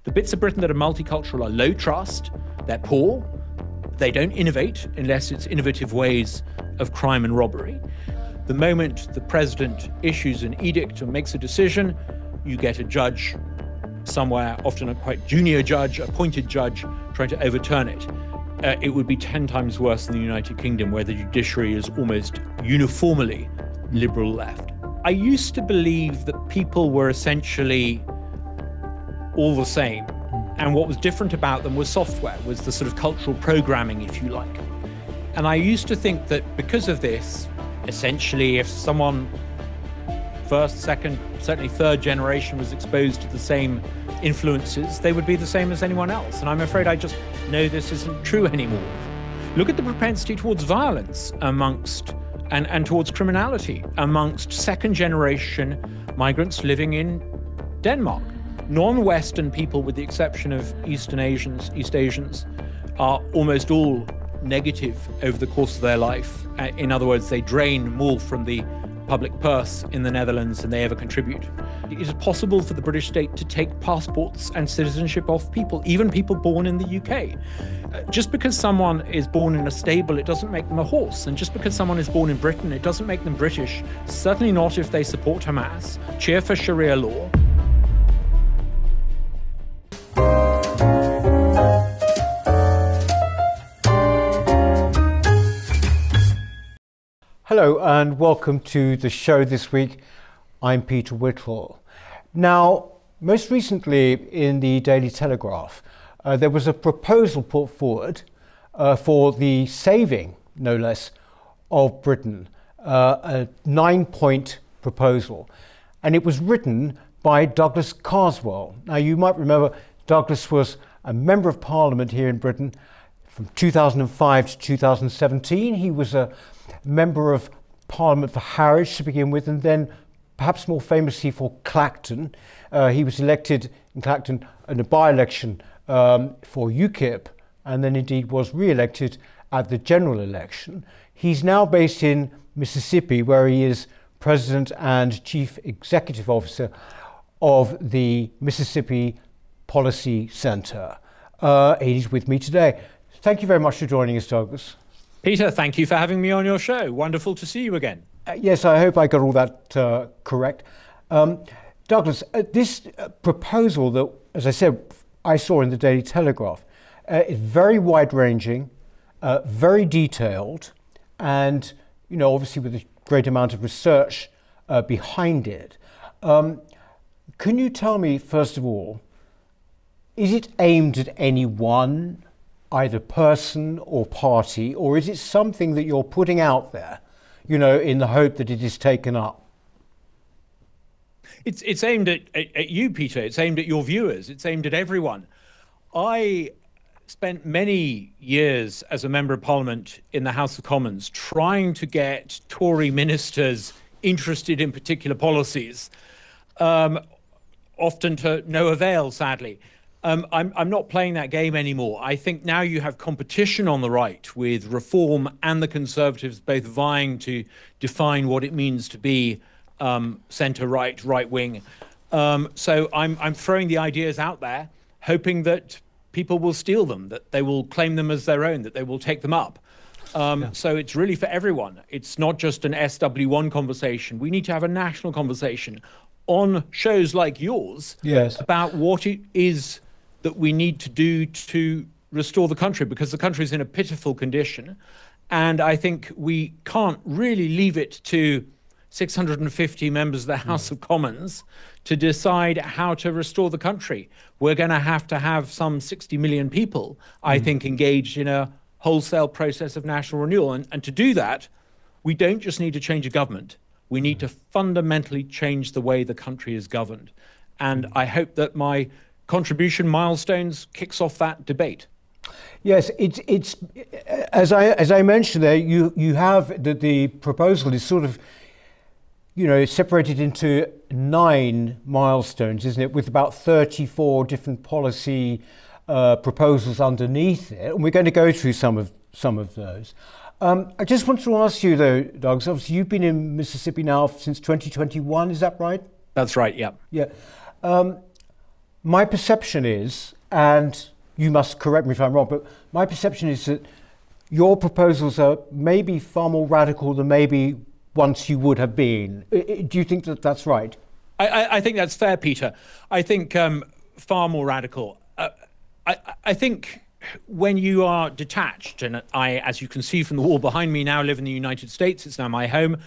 The bits of Britain that are multicultural are low trust, they're poor, they don't innovate unless it's innovative ways of crime and robbery. The moment the president issues an edict or makes a decision, you get a judge somewhere, often a quite junior judge, appointed judge, trying to overturn it. It would be 10 times worse in the United Kingdom, where the judiciary is almost uniformly liberal left. I used to believe that people were essentially all the same. And what was different about them was software, was the sort of cultural programming, if you like. And I used to think that because of this, essentially, if someone first, second, certainly third generation was exposed to the same influences, they would be the same as anyone else. And I'm afraid I just know this isn't true anymore. Look at the propensity towards violence amongst, and towards criminality amongst second generation migrants living in Denmark. Non-Western people, with the exception of East Asians, are almost all negative over the course of their life. In other words, they drain more from the public purse in the Netherlands than they ever contribute. It is possible for the British state to take passports and citizenship off people, even people born in the UK. Just because someone is born in a stable, it doesn't make them a horse. And just because someone is born in Britain, it doesn't make them British. Certainly not if they support Hamas, cheer for Sharia law. Hello and welcome to the show this week. I'm Peter Whittle. Now, most recently in the Daily Telegraph, there was a proposal put forward for the saving, no less, of Britain, a 9-point proposal. And it was written by Douglas Carswell. Now, you might remember Douglas was a member of Parliament here in Britain from 2005 to 2017. He was a member of Parliament for Harwich to begin with, and then perhaps more famously for Clacton. He was elected in Clacton in a by-election for UKIP, and then indeed was re-elected at the general election. He's now based in Mississippi, where he is President and Chief Executive Officer of the Mississippi Policy Center. He's with me today. Thank you very much for joining us, Douglas. Peter, thank you for having me on your show. Wonderful to see you again. Yes, I hope I got all that correct. Douglas, this proposal that, as I said, I saw in the Daily Telegraph, is very wide-ranging, very detailed, and, you know, obviously with a great amount of research behind it. Can you tell me, first of all, is it aimed at any one, either person or party, or is it something that you're putting out there, you know, in the hope that it is taken up? It's aimed at you, Peter. It's aimed at your viewers. It's aimed at everyone. I spent many years as a member of Parliament in the House of Commons trying to get Tory ministers interested in particular policies, often to no avail, sadly. I'm not playing that game anymore. I think now you have competition on the right, with Reform and the Conservatives both vying to define what it means to be centre-right, right-wing. So I'm throwing the ideas out there, hoping that people will steal them, that they will claim them as their own, that they will take them up. So it's really for everyone. It's not just an SW1 conversation. We need to have a national conversation on shows like yours about what it is that we need to do to restore the country, because the country is in a pitiful condition. And I think we can't really leave it to 650 members of the House of Commons to decide how to restore the country. We're going to have some 60 million people, I think, engaged in a wholesale process of national renewal. And to do that, we don't just need to change a government. We need to fundamentally change the way the country is governed. And I hope that my contribution, Milestones, kicks off that debate. Yes, it's as I mentioned there, you have the proposal is sort of, you know, separated into 9 milestones, isn't it, with about 34 different policy proposals underneath it, and we're going to go through some of those. I just want to ask you though, Doug, so obviously you've been in Mississippi now since 2021, is that right? That's right, yeah. Yeah. My perception is, and you must correct me if I'm wrong, but my perception is that your proposals are maybe far more radical than maybe once you would have been. Do you think that that's right? I think that's fair, Peter. I think far more radical. I think when you are detached, and I, as you can see from the wall behind me, now live in the United States, it's now my home,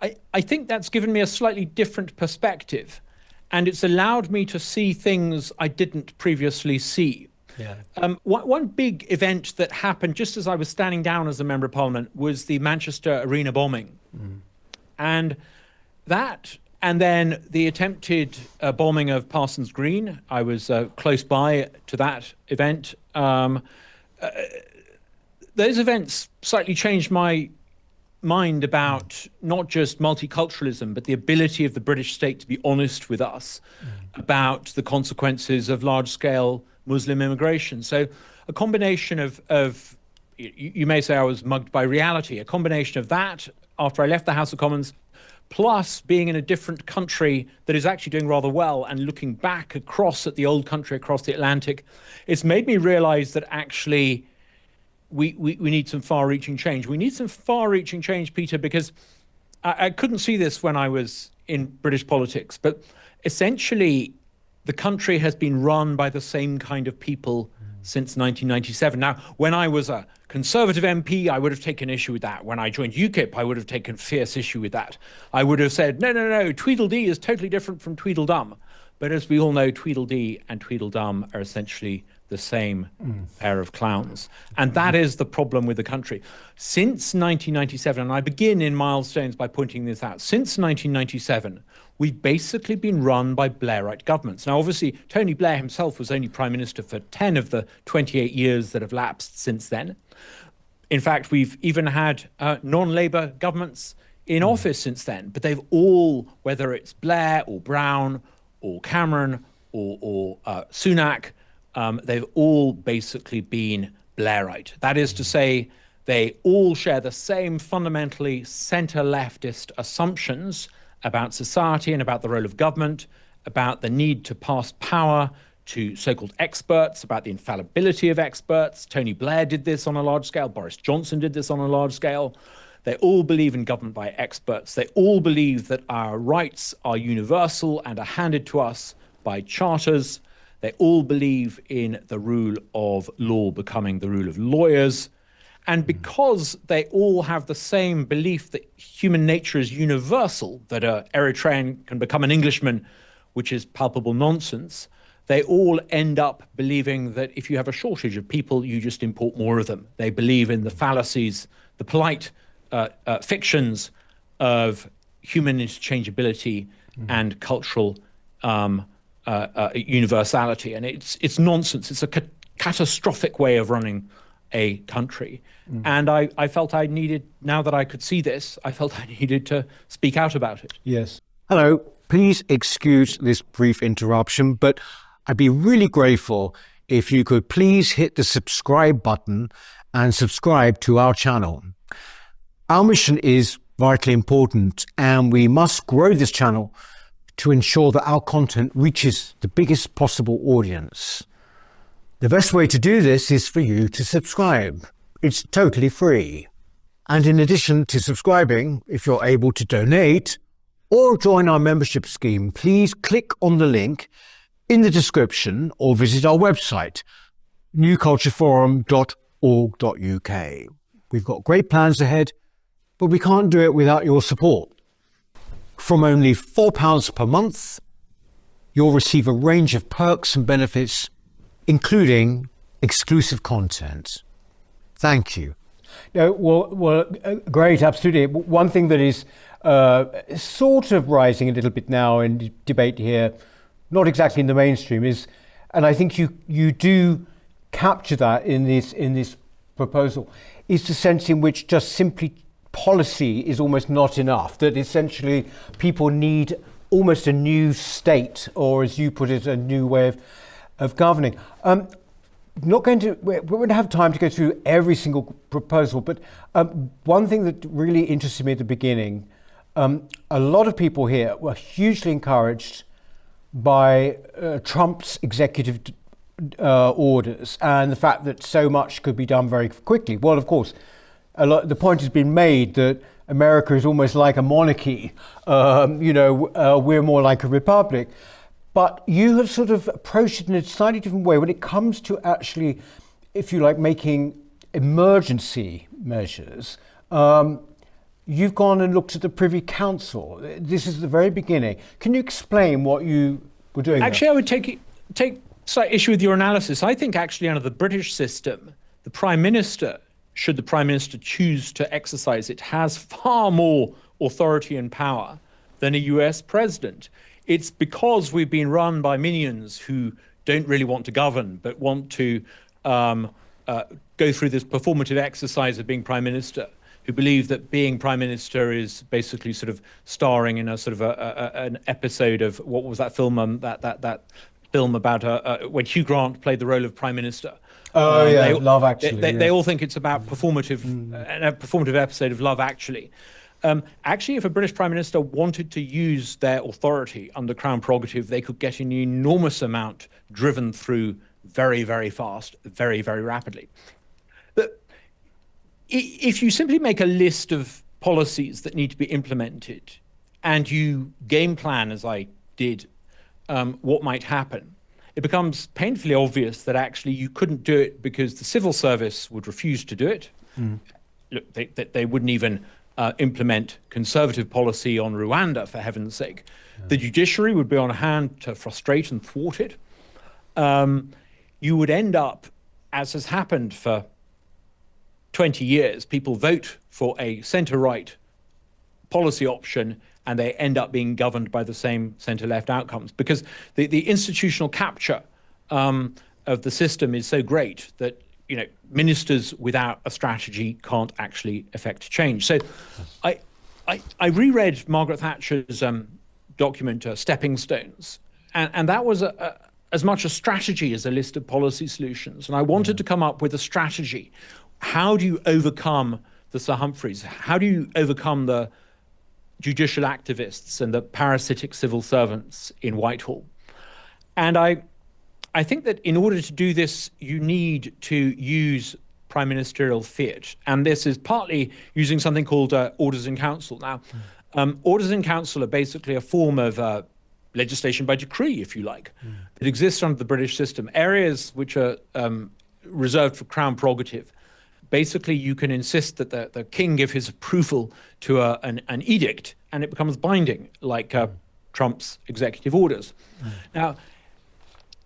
I think that's given me a slightly different perspective, and it's allowed me to see things I didn't previously see. Yeah. One big event that happened just as I was standing down as a Member of Parliament was the Manchester Arena bombing. And that, and then the attempted bombing of Parsons Green. I was close by to that event. Those events slightly changed my mind about not just multiculturalism, but the ability of the British state to be honest with us about the consequences of large-scale Muslim immigration. So a combination of you may say I was mugged by reality, a combination of that after I left the House of Commons, plus being in a different country that is actually doing rather well and looking back across at the old country, across the Atlantic, it's made me realize that actually we need some far-reaching change. We need some far-reaching change, Peter, because I couldn't see this when I was in British politics, but essentially the country has been run by the same kind of people since 1997. Now, when I was a Conservative MP, I would have taken issue with that. When I joined UKIP, I would have taken fierce issue with that. I would have said, no, Tweedledee is totally different from Tweedledum. But as we all know, Tweedledee and Tweedledum are essentially the same pair of clowns. And that is the problem with the country. Since 1997, and I begin in milestones by pointing this out, since 1997, we've basically been run by Blairite governments. Now, obviously, Tony Blair himself was only Prime Minister for 10 of the 28 years that have lapsed since then. In fact, we've even had non-Labour governments in office since then, but they've all, whether it's Blair or Brown or Cameron or Sunak, they've all basically been Blairite. That is to say, they all share the same fundamentally centre-leftist assumptions about society and about the role of government, about the need to pass power to so-called experts, about the infallibility of experts. Tony Blair did this on a large scale. Boris Johnson did this on a large scale. They all believe in government by experts. They all believe that our rights are universal and are handed to us by charters. They all believe in the rule of law becoming the rule of lawyers. And because they all have the same belief that human nature is universal, that an Eritrean can become an Englishman, which is palpable nonsense, they all end up believing that if you have a shortage of people, you just import more of them. They believe in the fallacies, the polite fictions of human interchangeability and cultural universality. And it's nonsense. It's a catastrophic way of running a country. And I felt I needed, now that I could see this, I felt I needed to speak out about it. Yes. Hello. Please excuse this brief interruption, but I'd be really grateful if you could please hit the subscribe button and subscribe to our channel. Our mission is vitally important, and we must grow this channel to ensure that our content reaches the biggest possible audience. The best way to do this is for you to subscribe. It's totally free. And in addition to subscribing, if you're able to donate or join our membership scheme, please click on the link in the description or visit our website, newcultureforum.org.uk. We've got great plans ahead, but we can't do it without your support. From only £4 per month, you'll receive a range of perks and benefits, including exclusive content. Thank you. No, well, great, absolutely. One thing that is sort of rising a little bit now in debate here, not exactly in the mainstream, is, and I think you do capture that in this proposal, is the sense in which just simply policy is almost not enough, that essentially people need almost a new state, or as you put it, a new way of governing. We're going to have time to go through every single proposal, but one thing that really interested me at the beginning, a lot of people here were hugely encouraged by Trump's executive orders and the fact that so much could be done very quickly. Well, of course, the point has been made that America is almost like a monarchy. We're more like a republic. But you have sort of approached it in a slightly different way when it comes to actually, if you like, making emergency measures. You've gone and looked at the Privy Council. This is the very beginning. Can you explain what you were doing? Actually, I would take slight issue with your analysis. I think actually under the British system, the Prime Minister, should the Prime Minister choose to exercise it, has far more authority and power than a US president. It's because we've been run by minions who don't really want to govern, but want to go through this performative exercise of being Prime Minister, who believe that being Prime Minister is basically sort of starring in a sort of an episode of, what was that film, that film about when Hugh Grant played the role of Prime Minister. Love Actually. They all think it's about performative, a performative episode of Love Actually. Actually, if a British Prime Minister wanted to use their authority under Crown prerogative, they could get an enormous amount driven through very, very fast, very, very rapidly. But if you simply make a list of policies that need to be implemented and you game plan, as I did, what might happen, it becomes painfully obvious that actually you couldn't do it because the civil service would refuse to do it. Look, they wouldn't even implement conservative policy on Rwanda, for heaven's sake. The judiciary would be on hand to frustrate and thwart it. You would end up, as has happened for 20 years, people vote for a centre-right policy option and they end up being governed by the same centre-left outcomes, because the institutional capture of the system is so great that ministers without a strategy can't actually effect change. So I reread Margaret Thatcher's document, Stepping Stones, and that was as much a strategy as a list of policy solutions. And I wanted to come up with a strategy. How do you overcome the Sir Humphreys? How do you overcome the judicial activists and the parasitic civil servants in Whitehall? And I think that in order to do this, you need to use prime ministerial fiat. And this is partly using something called orders in council. Now, orders in council are basically a form of legislation by decree, if you like, that exists under the British system. Areas which are reserved for Crown prerogative. Basically, you can insist that the king give his approval to an edict, and it becomes binding, like Trump's executive orders. Now,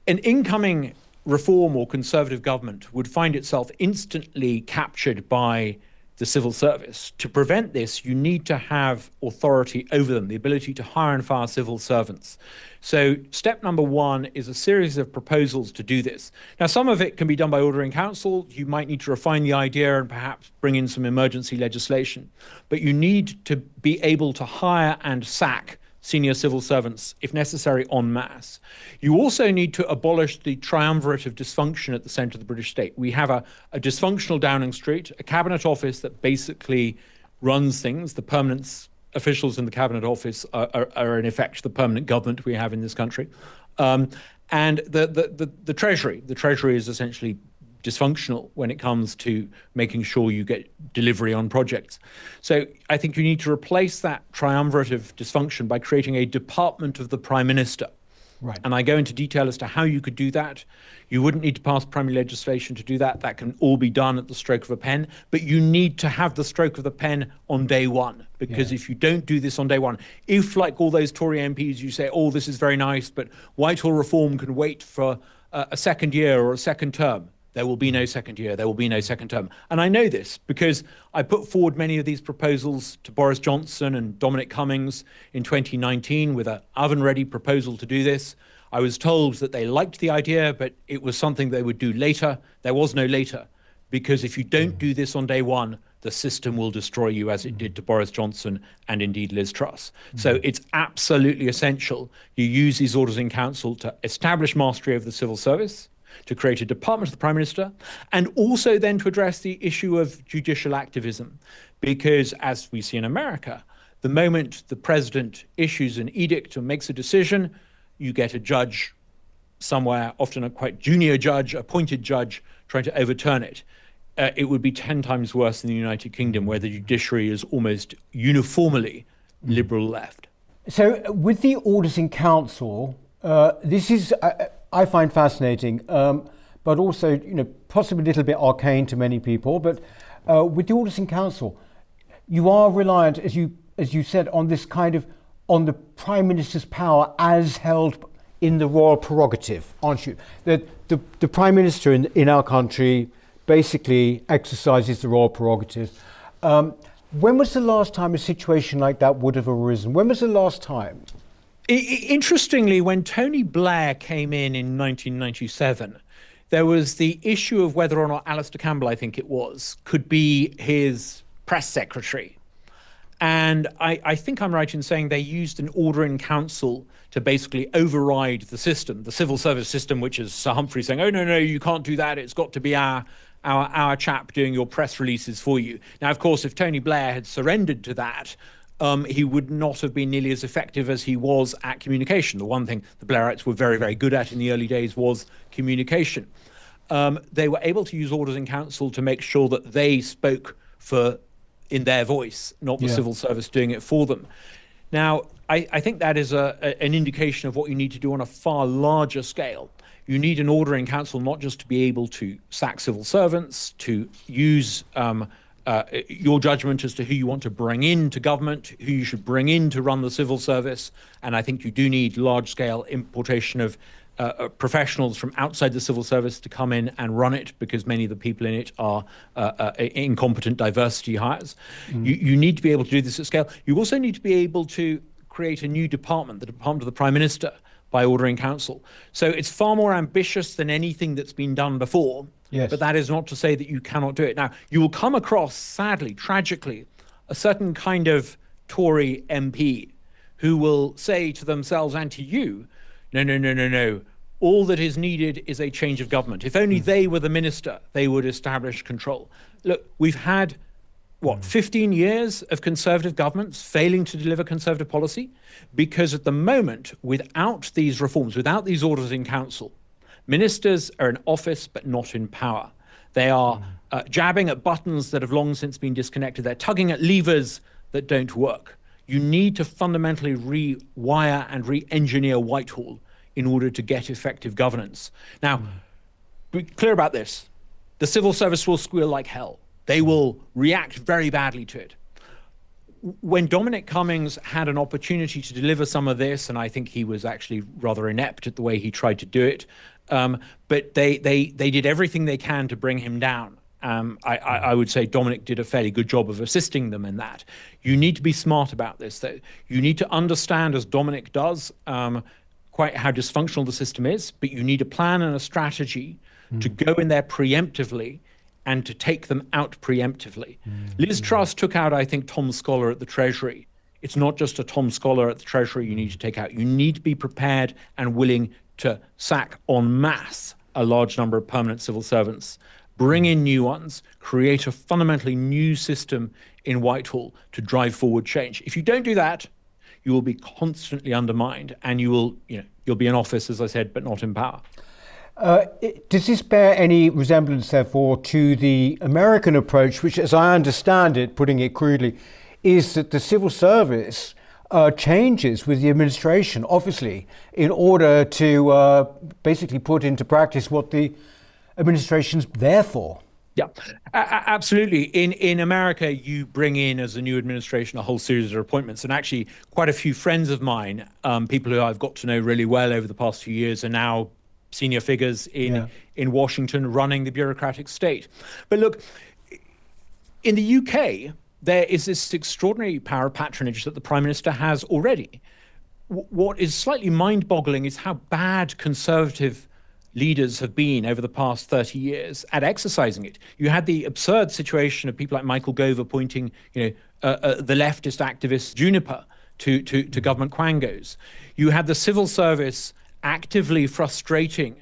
an incoming reform or conservative government would find itself instantly captured by the civil service. To prevent this, you need to have authority over them, the ability to hire and fire civil servants. So step number one is a series of proposals to do this. Now, some of it can be done by order in council. You might need to refine the idea and perhaps bring in some emergency legislation. But you need to be able to hire and sack senior civil servants, if necessary, en masse. You also need to abolish the triumvirate of dysfunction at the centre of the British state. We have a dysfunctional Downing Street, a cabinet office that basically runs things. The permanent officials in the cabinet office are in effect the permanent government we have in this country. And the Treasury. The Treasury is essentially dysfunctional when it comes to making sure you get delivery on projects. So I think you need to replace that triumvirate of dysfunction by creating a department of the Prime Minister. Right. And I go into detail as to how you could do that. You wouldn't need to pass primary legislation to do that. That can all be done at the stroke of a pen. But you need to have the stroke of the pen on day one. Because if you don't do this on day one, if, like all those Tory MPs, you say, oh, this is very nice, but Whitehall reform can wait for a second year or a second term. There will be no second year, there will be no second term. And I know this because I put forward many of these proposals to Boris Johnson and Dominic Cummings in 2019 with an oven-ready proposal to do this. I was told that they liked the idea, but it was something they would do later. There was no later, because if you don't do this on day one, the system will destroy you as it did to Boris Johnson and indeed Liz Truss. So it's absolutely essential you use these orders in council to establish mastery of the civil service, to create a department of the Prime Minister, and also then to address the issue of judicial activism. Because as we see in America, the moment the president issues an edict or makes a decision, you get a judge somewhere, often a quite junior judge, appointed judge, trying to overturn it. It would be 10 times worse in the United Kingdom, where the judiciary is almost uniformly liberal left. So with the orders in council, this is, I find fascinating, but also, possibly a little bit arcane to many people. But with the orders in council, you are reliant, as you said, on this on the Prime Minister's power as held in the royal prerogative, aren't you? That the Prime Minister in our country basically exercises the royal prerogative. When was the last time a situation like that would have arisen? When was the last time? Interestingly, when Tony Blair came in 1997, there was the issue of whether or not Alistair Campbell, I think it was, could be his press secretary. And I think I'm right in saying they used an order in council to basically override the system, the civil service system, which is Sir Humphrey saying, oh, no, you can't do that. It's got to be our chap doing your press releases for you. Now, of course, if Tony Blair had surrendered to that, he would not have been nearly as effective as he was at communication. The one thing the Blairites were very, very good at in the early days was communication. They were able to use orders in council to make sure that they spoke in their voice, not the civil service doing it for them. Now, I think that is an indication of what you need to do on a far larger scale. You need an order in council not just to be able to sack civil servants, to use your judgment as to who you want to bring into government, who you should bring in to run the civil service. And I think you do need large-scale importation of professionals from outside the civil service to come in and run it, because many of the people in it are incompetent diversity hires. You need to be able to do this at scale. You also need to be able to create a new department, the Department of the Prime Minister, by order in council. So it's far more ambitious than anything that's been done before. Yes. But that is not to say that you cannot do it. Now, you will come across, sadly, tragically, a certain kind of Tory MP who will say to themselves and to you, no. All that is needed is a change of government. If only they were the minister, they would establish control. Look, we've had, 15 years of Conservative governments failing to deliver Conservative policy? Because at the moment, without these reforms, without these orders in council, ministers are in office but not in power. They are jabbing at buttons that have long since been disconnected. They're tugging at levers that don't work. You need to fundamentally rewire and re-engineer Whitehall in order to get effective governance. Now, be clear about this. The civil service will squeal like hell. They will react very badly to it. When Dominic Cummings had an opportunity to deliver some of this, and I think he was actually rather inept at the way he tried to do it, but they did everything they can to bring him down. I would say Dominic did a fairly good job of assisting them in that. You need to be smart about this, though. You need to understand, as Dominic does, quite how dysfunctional the system is, but you need a plan and a strategy to go in there preemptively and to take them out preemptively. Liz Truss took out, I think, Tom Scholar at the Treasury. It's not just a Tom Scholar at the Treasury you need to take out. You need to be prepared and willing to sack en masse a large number of permanent civil servants, bring in new ones, create a fundamentally new system in Whitehall to drive forward change. If you don't do that, you will be constantly undermined, and you'll be in office, as I said, but not in power. Does this bear any resemblance, therefore, to the American approach, which, as I understand it, putting it crudely, is that the civil service changes with the administration, obviously, in order to basically put into practice what the administration's there for? Yeah, absolutely. In America, you bring in, as a new administration, a whole series of appointments. And actually, quite a few friends of mine, people who I've got to know really well over the past few years, are now senior figures in Washington running the bureaucratic state. But look, in the UK, there is this extraordinary power of patronage that the Prime Minister has already. What is slightly mind-boggling is how bad Conservative leaders have been over the past 30 years at exercising it. You had the absurd situation of people like Michael Gove appointing, the leftist activist Juniper to government quangos. You had the civil service actively frustrating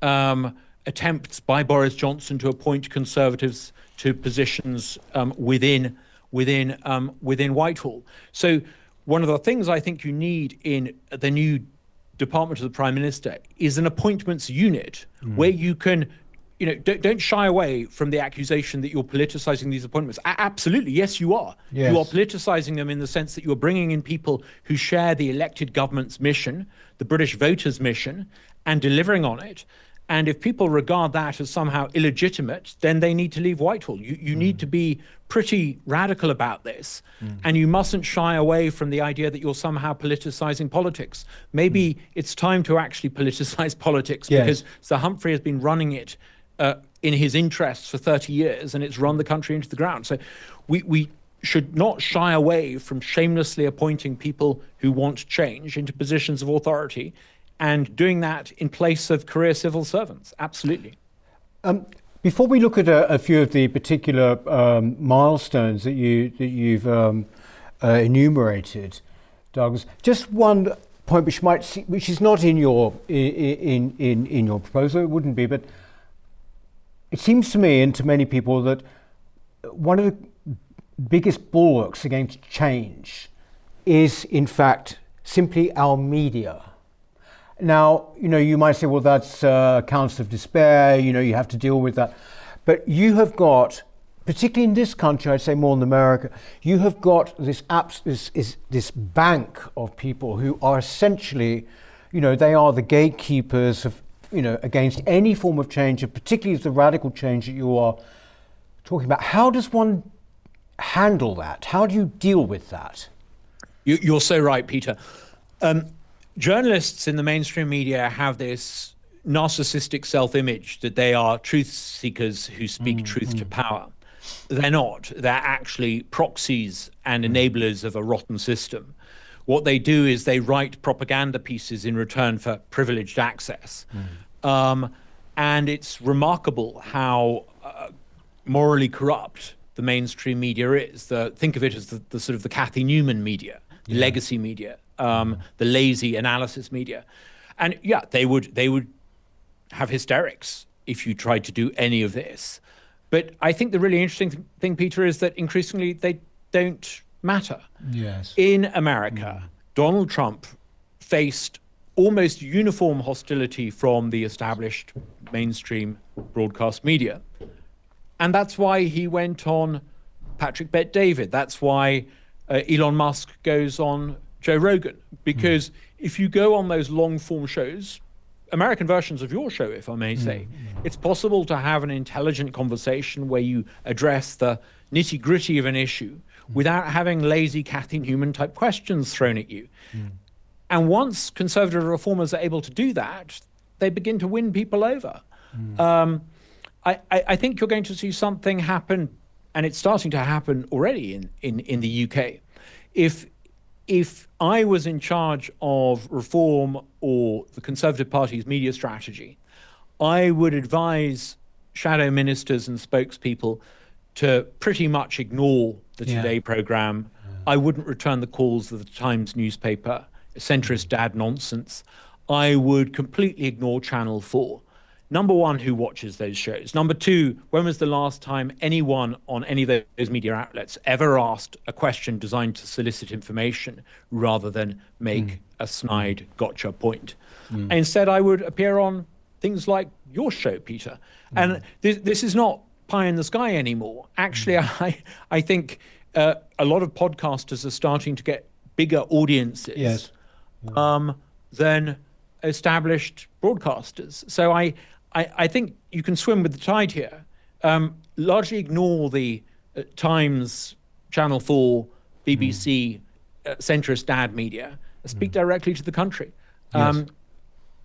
attempts by Boris Johnson to appoint Conservatives to positions within Whitehall. So one of the things I think you need in the new department of the Prime Minister is an appointments unit where you can, don't shy away from the accusation that you're politicizing these appointments. Absolutely, yes, you are. Yes. You are politicizing them in the sense that you're bringing in people who share the elected government's mission, the British voters' mission, and delivering on it. And if people regard that as somehow illegitimate, then they need to leave Whitehall. You need to be pretty radical about this. And you mustn't shy away from the idea that you're somehow politicizing politics. Maybe it's time to actually politicize politics, because Sir Humphrey has been running it in his interests for 30 years, and it's run the country into the ground. So we should not shy away from shamelessly appointing people who want change into positions of authority, and doing that in place of career civil servants. Absolutely. Before we look at a few of the particular milestones that you've enumerated, Douglas, just one point which is not in your proposal. It wouldn't be, but it seems to me and to many people that one of the biggest bulwarks against change is, in fact, simply our media. Now, you might say, well, that's counts of despair, you have to deal with that. But you have got, particularly in this country, I'd say more in America, you have got this bank of people who are essentially, they are the gatekeepers of, against any form of change, and particularly the radical change that you are talking about. How does one handle that? How do you deal with that? You're so right, Peter. Journalists in the mainstream media have this narcissistic self-image that they are truth seekers who speak truth to power. They're not. They're actually proxies and enablers of a rotten system. What they do is they write propaganda pieces in return for privileged access. And it's remarkable how morally corrupt the mainstream media is. Think of it as the sort of the Cathy Newman media, the legacy media, the lazy analysis media. And they would have hysterics if you tried to do any of this. But I think the really interesting thing, Peter, is that increasingly they don't matter. Yes. In America, Donald Trump faced almost uniform hostility from the established mainstream broadcast media. And that's why he went on Patrick Bet-David. That's why Elon Musk goes on Joe Rogan. Because if you go on those long-form shows, American versions of your show, if I may say, it's possible to have an intelligent conversation where you address the nitty-gritty of an issue without having lazy Cathy Newman type questions thrown at you. And once conservative reformers are able to do that, they begin to win people over. I think you're going to see something happen, and it's starting to happen already in the UK. If I was in charge of reform or the Conservative Party's media strategy, I would advise shadow ministers and spokespeople to pretty much ignore the Today programme. I wouldn't return the calls of the Times newspaper, centrist dad nonsense. I would completely ignore Channel 4. Number one, who watches those shows? Number two, when was the last time anyone on any of those media outlets ever asked a question designed to solicit information rather than make a snide gotcha point? Instead, I would appear on things like your show, Peter. And this is not pie in the sky anymore. Actually, I think a lot of podcasters are starting to get bigger audiences than established broadcasters. So I think you can swim with the tide here. Largely ignore the Times, Channel 4, BBC, centrist dad media. Speak directly to the country.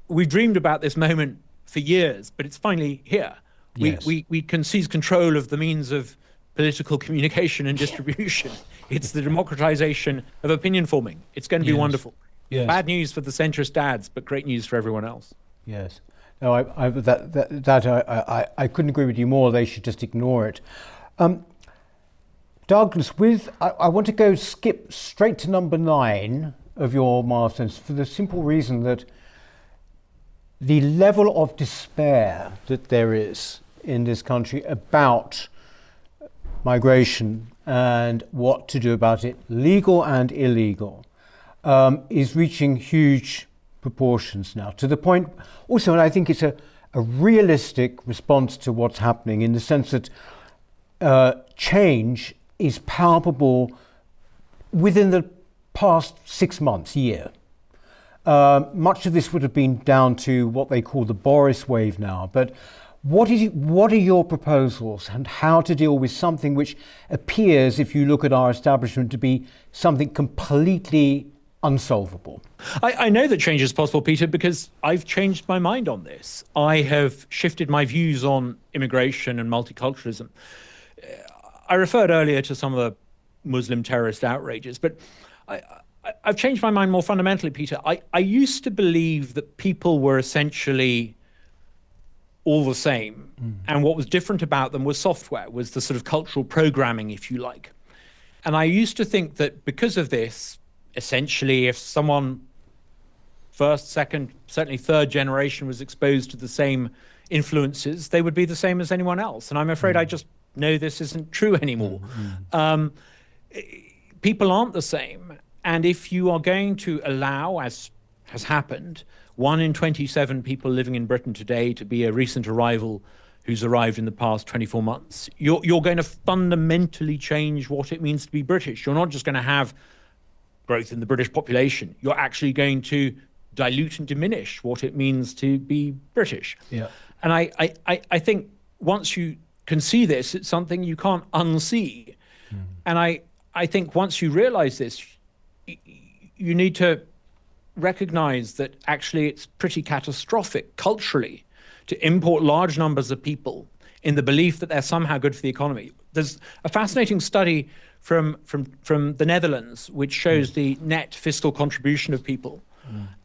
We dreamed about this moment for years, but it's finally here. We can seize control of the means of political communication and distribution. It's the democratization of opinion forming. It's going to be wonderful. Bad news for the centrist dads, but great news for everyone else. Yes. No, I couldn't agree with you more. They should just ignore it. Douglas, I want to skip straight to number 9 of your milestones for the simple reason that the level of despair that there is in this country about migration and what to do about it, legal and illegal, is reaching huge proportions now, to the point also, and I think it's a realistic response to what's happening, in the sense that change is palpable within the past 6 months, year. Much of this would have been down to what they call the Boris wave now, but what are your proposals and how to deal with something which appears, if you look at our establishment, to be something completely unsolvable? I know that change is possible, Peter, because I've changed my mind on this. I have shifted my views on immigration and multiculturalism. I referred earlier to some of the Muslim terrorist outrages, but I've changed my mind more fundamentally, Peter. I used to believe that people were essentially all the same, and what was different about them was software, was the sort of cultural programming, if you like. And I used to think that because of this, essentially, if someone first, second, certainly third generation was exposed to the same influences, they would be the same as anyone else. And I'm afraid I just know this isn't true anymore. People aren't the same. And if you are going to allow, as has happened, 1 in 27 people living in Britain today to be a recent arrival who's arrived in the past 24 months, you're going to fundamentally change what it means to be British. You're not just going to have growth in the British population. You're actually going to dilute and diminish what it means to be British. Yeah. And I think once you can see this, it's something you can't unsee. And I think once you realize this, you need to recognize that actually it's pretty catastrophic culturally to import large numbers of people in the belief that they're somehow good for the economy. There's a fascinating study from the Netherlands which shows the net fiscal contribution of people.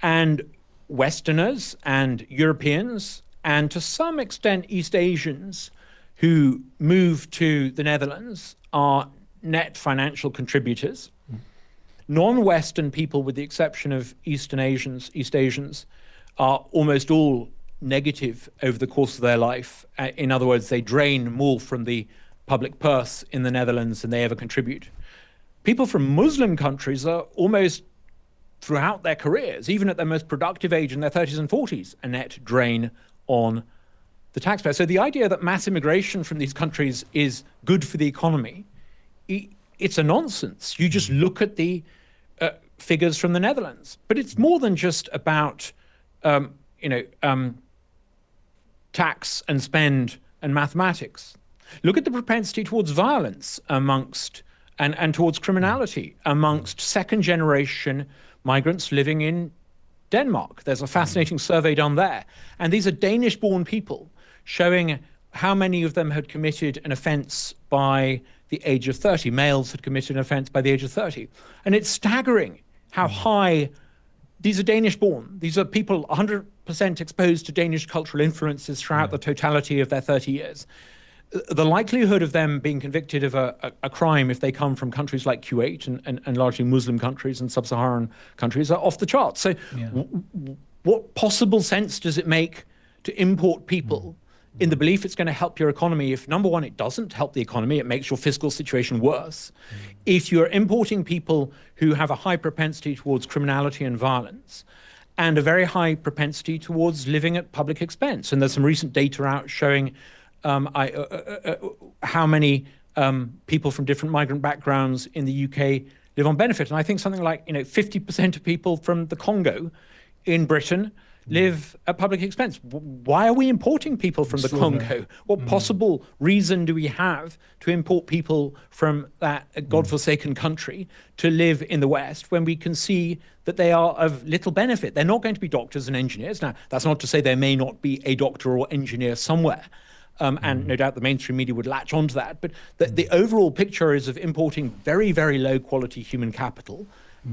And Westerners and Europeans, and to some extent East Asians who move to the Netherlands, are net financial contributors. Non-Western people, with the exception of East Asians, are almost all negative over the course of their life. In other words, they drain more from the public purse in the Netherlands than they ever contribute. People from Muslim countries are almost throughout their careers, even at their most productive age in their 30s and 40s, a net drain on the taxpayer. So the idea that mass immigration from these countries is good for the economy, it's a nonsense. You just look at the figures from the Netherlands. But it's more than just about tax and spend and mathematics. Look at the propensity towards violence amongst and towards criminality amongst second generation migrants living in Denmark. There's a fascinating survey done there. And these are Danish-born people showing how many of them had committed an offense by the age of 30. Males had committed an offense by the age of 30. And it's staggering how high. These are Danish-born. These are people 100% exposed to Danish cultural influences throughout the totality of their 30 years. The likelihood of them being convicted of a crime if they come from countries like Kuwait and largely Muslim countries and sub-Saharan countries are off the charts. So what possible sense does it make to import people in the belief it's going to help your economy if, number one, it doesn't help the economy, it makes your fiscal situation worse? If you're importing people who have a high propensity towards criminality and violence and a very high propensity towards living at public expense. And there's some recent data out showing how many people from different migrant backgrounds in the UK live on benefit. And I think something like 50% of people from the Congo in Britain live at public expense. Why are we importing people from the Congo? What possible reason do we have to import people from that godforsaken country to live in the West when we can see that they are of little benefit? They're not going to be doctors and engineers. Now, that's not to say there may not be a doctor or engineer somewhere. And no doubt the mainstream media would latch onto that. But the overall picture is of importing very, very low quality human capital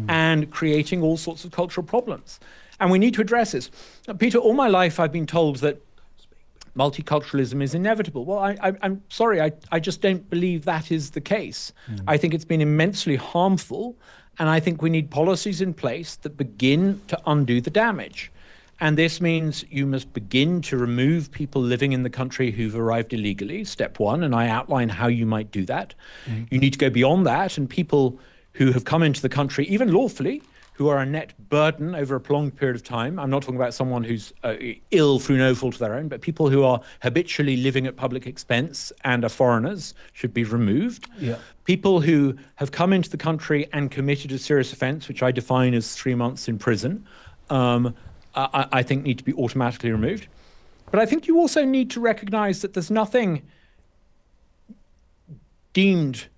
and creating all sorts of cultural problems. And we need to address this. Peter, all my life I've been told that multiculturalism is inevitable. Well, I'm sorry, I just don't believe that is the case. I think it's been immensely harmful, and I think we need policies in place that begin to undo the damage. And this means you must begin to remove people living in the country who've arrived illegally, step one, and I outline how you might do that. You need to go beyond that, and people who have come into the country, even lawfully, who are a net burden over a prolonged period of time. I'm not talking about someone who's ill through no fault of their own, but people who are habitually living at public expense and are foreigners should be removed. Yeah. People who have come into the country and committed a serious offence, which I define as 3 months in prison, I think need to be automatically removed. But I think you also need to recognise that there's nothing deemed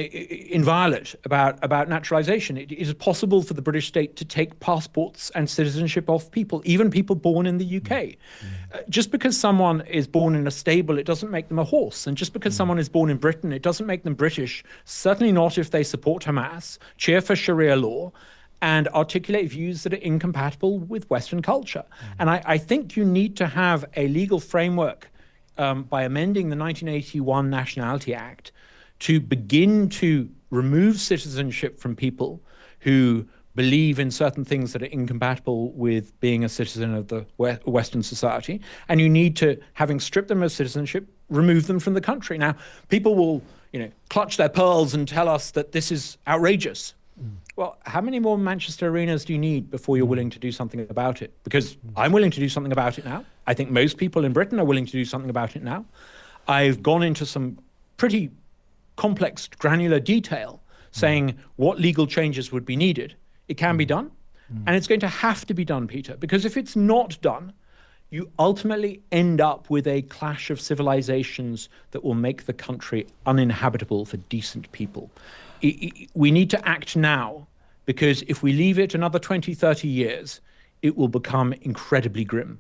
inviolate about naturalisation. It is possible for the British state to take passports and citizenship off people, even people born in the UK. Just because someone is born in a stable, it doesn't make them a horse. And just because someone is born in Britain, it doesn't make them British. Certainly not if they support Hamas, cheer for Sharia law, and articulate views that are incompatible with Western culture. And I think you need to have a legal framework by amending the 1981 Nationality Act to begin to remove citizenship from people who believe in certain things that are incompatible with being a citizen of the Western society. And you need to, having stripped them of citizenship, remove them from the country. Now, people will, clutch their pearls and tell us that this is outrageous. Well, how many more Manchester arenas do you need before you're willing to do something about it? Because I'm willing to do something about it now. I think most people in Britain are willing to do something about it now. I've gone into some pretty complex, granular detail saying what legal changes would be needed. It can be done, and it's going to have to be done, Peter, because if it's not done, you ultimately end up with a clash of civilizations that will make the country uninhabitable for decent people. We need to act now, because if we leave it another 20, 30 years, it will become incredibly grim.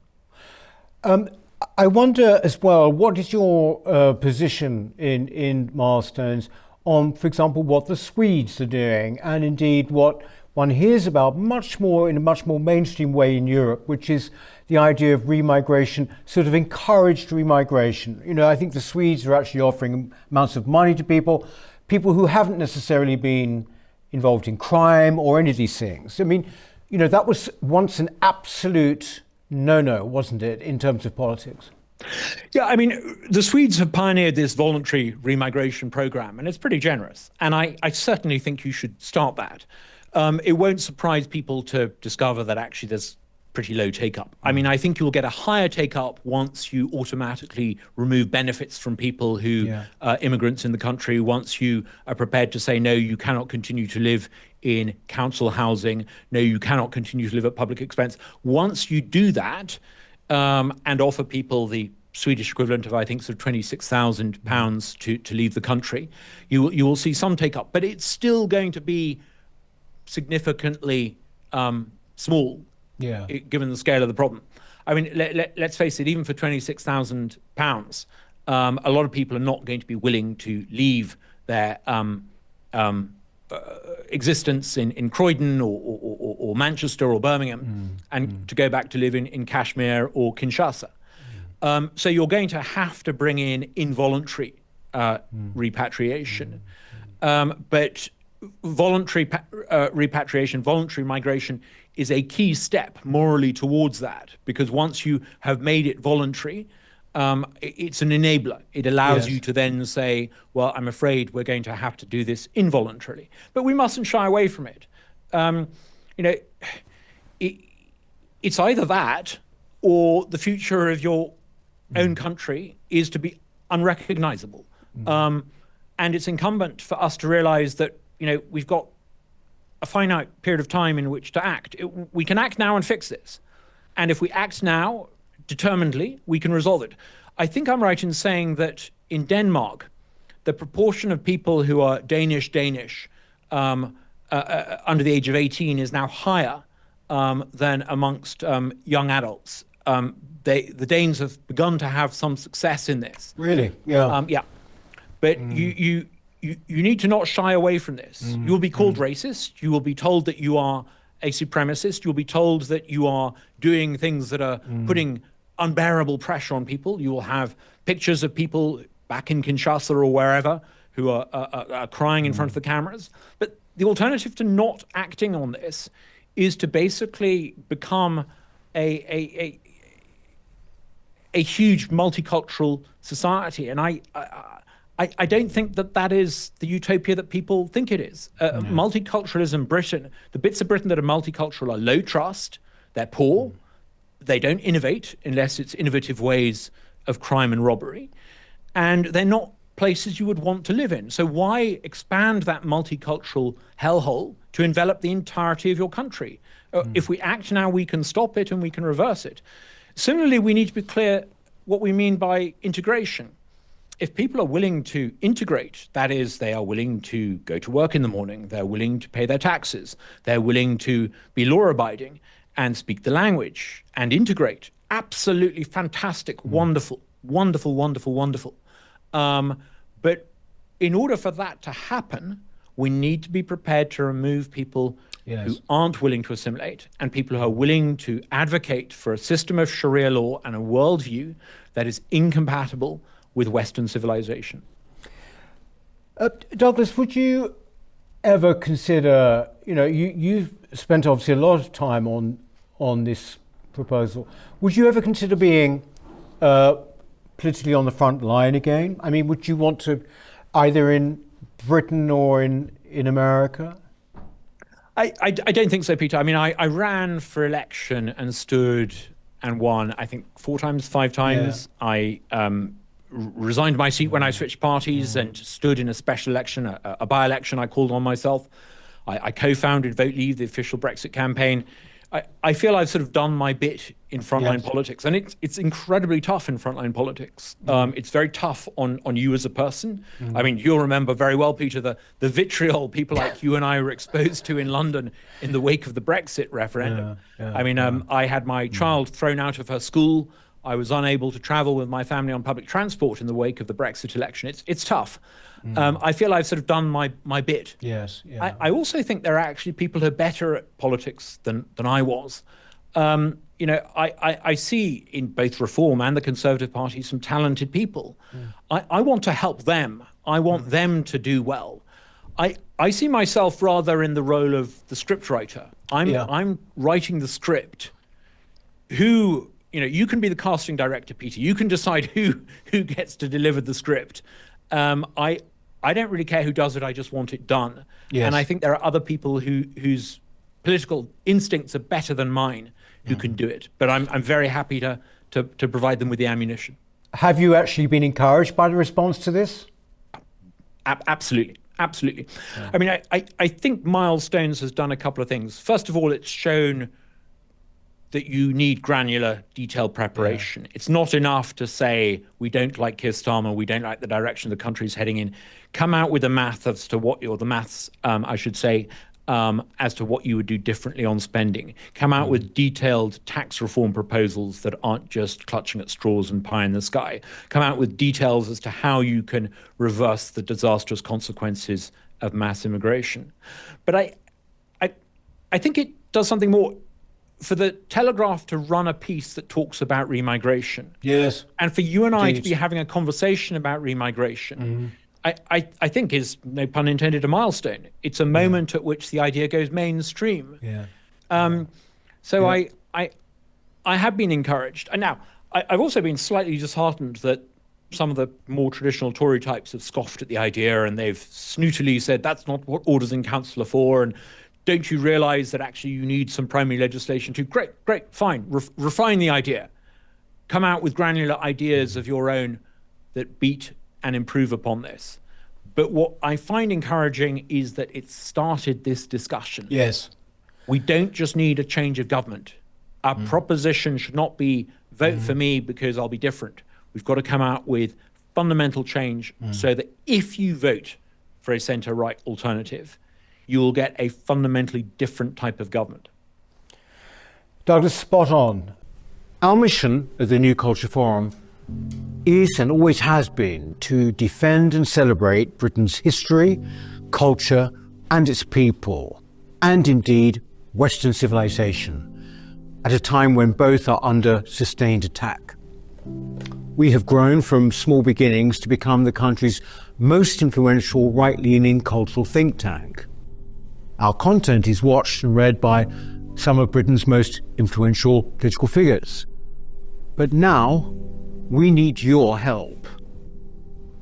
I wonder as well, what is your position in milestones on, for example, what the Swedes are doing, and indeed what one hears about in a much more mainstream way in Europe, which is the idea of remigration, sort of encouraged remigration. I think the Swedes are actually offering amounts of money to people who haven't necessarily been involved in crime or any of these things. I mean, that was once an absolute no-no, wasn't it, in terms of politics? Yeah, I mean, the Swedes have pioneered this voluntary remigration program, and it's pretty generous. And I certainly think you should start that. It won't surprise people to discover that actually there's pretty low take-up. I mean, I think you'll get a higher take-up once you automatically remove benefits from people who are immigrants in the country, once you are prepared to say, no, you cannot continue to live in council housing, no, you cannot continue to live at public expense. Once you do that and offer people the Swedish equivalent of, I think, sort of £26,000 to leave the country, you will see some take-up. But it's still going to be significantly small, given the scale of the problem. I mean, let's face it, even for £26,000, a lot of people are not going to be willing to leave their existence in Croydon or Manchester or Birmingham and to go back to live in Kashmir or Kinshasa. So you're going to have to bring in involuntary repatriation. But voluntary repatriation, voluntary migration is a key step morally towards that, because once you have made it voluntary, it's an enabler. It allows you to then say, well, I'm afraid we're going to have to do this involuntarily. But we mustn't shy away from it. It's either that or the future of your own country is to be unrecognizable. And it's incumbent for us to realize that, we've got a finite period of time in which to act. We can act now and fix this. And if we act now, determinedly, we can resolve it. I think I'm right in saying that in Denmark, the proportion of people who are Danish under the age of 18 is now higher than amongst young adults. The Danes have begun to have some success in this. Really? Yeah. Yeah. But you need to not shy away from this. You will be called racist. You will be told that you are a supremacist. You'll be told that you are doing things that are putting unbearable pressure on people. You will have pictures of people back in Kinshasa or wherever who are crying in front of the cameras. But the alternative to not acting on this is to basically become a huge multicultural society. And I I don't think that is the utopia that people think it is. Multiculturalism, Britain, the bits of Britain that are multicultural are low trust, they're poor, they don't innovate unless it's innovative ways of crime and robbery, and they're not places you would want to live in. So why expand that multicultural hellhole to envelop the entirety of your country? If we act now, we can stop it and we can reverse it. Similarly, we need to be clear what we mean by integration. If people are willing to integrate, that is, they are willing to go to work in the morning, they're willing to pay their taxes, they're willing to be law-abiding and speak the language and integrate, absolutely fantastic, wonderful, wonderful, wonderful, wonderful. But in order for that to happen, we need to be prepared to remove people who aren't willing to assimilate and people who are willing to advocate for a system of Sharia law and a worldview that is incompatible with Western civilization. Douglas, would you ever consider, you've spent obviously a lot of time on this proposal. Would you ever consider being politically on the front line again? I mean, would you want to, either in Britain or in America? I don't think so, Peter. I mean, I ran for election and stood and won, I think, 4 times, 5 times. Yeah. I resigned my seat when I switched parties and stood in a special election, a by-election I called on myself. I co-founded Vote Leave, the official Brexit campaign. I feel I've sort of done my bit in frontline politics, and it's incredibly tough in frontline politics. It's very tough on you as a person. I mean, you'll remember very well, Peter, the vitriol people like you and I were exposed to in London in the wake of the Brexit referendum. I mean, I had my child thrown out of her school. I was unable to travel with my family on public transport in the wake of the Brexit election. It's tough. I feel I've sort of done my bit. Yes. Yeah. I also think there are actually people who are better at politics than I was. I see in both Reform and the Conservative Party some talented people. I want to help them. I want them to do well. I see myself rather in the role of the scriptwriter. I'm writing the script. You can be the casting director, Peter. You can decide who gets to deliver the script. I don't really care who does it. I just want it done. Yes. And I think there are other people whose political instincts are better than mine who can do it. But I'm very happy to provide them with the ammunition. Have you actually been encouraged by the response to this? Absolutely. Absolutely. Yeah. I mean, I think Milestones has done a couple of things. First of all, it's shown that you need granular, detailed preparation. Yeah. It's not enough to say, we don't like Keir Starmer, we don't like the direction the country's heading in. Come out with the math as to what, or the maths, I should say, as to what you would do differently on spending. Come out with detailed tax reform proposals that aren't just clutching at straws and pie in the sky. Come out with details as to how you can reverse the disastrous consequences of mass immigration. But I think it does something more. For the Telegraph to run a piece that talks about remigration. Yes. And for you and I to be having a conversation about remigration, I think is, no pun intended, a milestone. It's a moment at which the idea goes mainstream. Yeah. So I have been encouraged. And now, I've also been slightly disheartened that some of the more traditional Tory types have scoffed at the idea, and they've snootily said that's not what orders in council are for, and don't you realize that actually you need some primary legislation too? Great, fine. Refine the idea. Come out with granular ideas of your own that beat and improve upon this. But what I find encouraging is that it started this discussion. Yes. We don't just need a change of government. Our proposition should not be vote for me because I'll be different. We've got to come out with fundamental change so that if you vote for a centre-right alternative, you will get a fundamentally different type of government. Douglas, spot on. Our mission at the New Culture Forum is and always has been to defend and celebrate Britain's history, culture and its people, and indeed Western civilization, at a time when both are under sustained attack. We have grown from small beginnings to become the country's most influential right-leaning cultural think tank. Our content is watched and read by some of Britain's most influential political figures. But now, we need your help.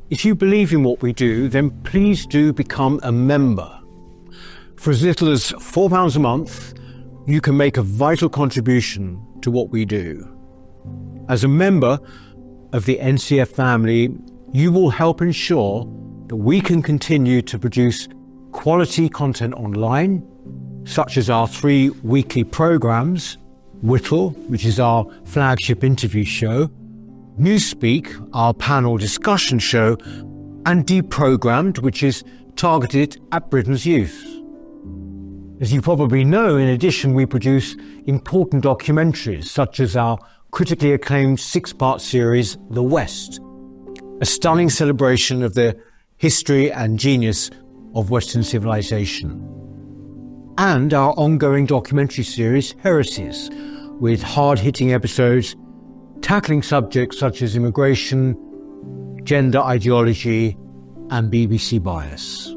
If you believe in what we do, then please do become a member. For as little as £4 a month, you can make a vital contribution to what we do. As a member of the NCF family, you will help ensure that we can continue to produce quality content online, such as our 3 weekly programs, Whittle, which is our flagship interview show, Newspeak, our panel discussion show, and Deprogrammed, which is targeted at Britain's youth. As you probably know, in addition, we produce important documentaries, such as our critically acclaimed 6-part series, The West, a stunning celebration of the history and genius of Western civilization, and our ongoing documentary series, Heresies, with hard-hitting episodes tackling subjects such as immigration, gender ideology, and BBC bias.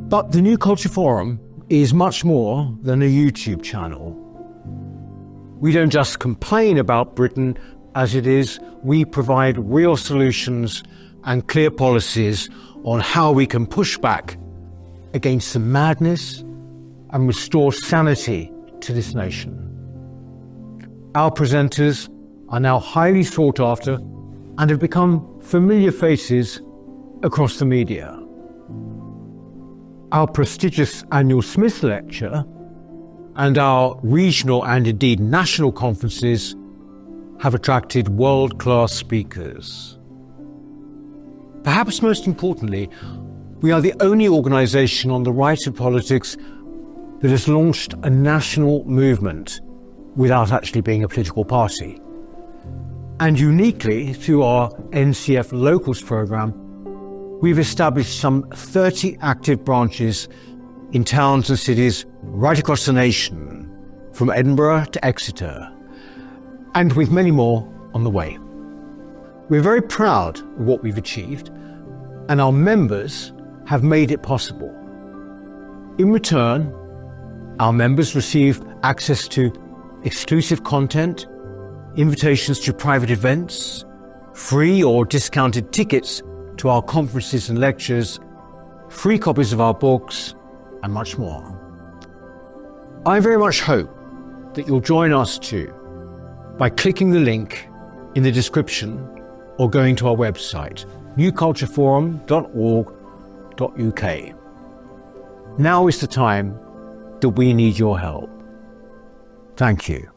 But the New Culture Forum is much more than a YouTube channel. We don't just complain about Britain as it is, we provide real solutions and clear policies on how we can push back against the madness and restore sanity to this nation. Our presenters are now highly sought after and have become familiar faces across the media. Our prestigious annual Smith Lecture and our regional and indeed national conferences have attracted world-class speakers. Perhaps most importantly, we are the only organisation on the right of politics that has launched a national movement without actually being a political party. And uniquely, through our NCF Locals programme, we've established some 30 active branches in towns and cities right across the nation, from Edinburgh to Exeter, and with many more on the way. We're very proud of what we've achieved, and our members have made it possible. In return, our members receive access to exclusive content, invitations to private events, free or discounted tickets to our conferences and lectures, free copies of our books, and much more. I very much hope that you'll join us too by clicking the link in the description or going to our website, newcultureforum.org.uk. Now is the time that we need your help. Thank you.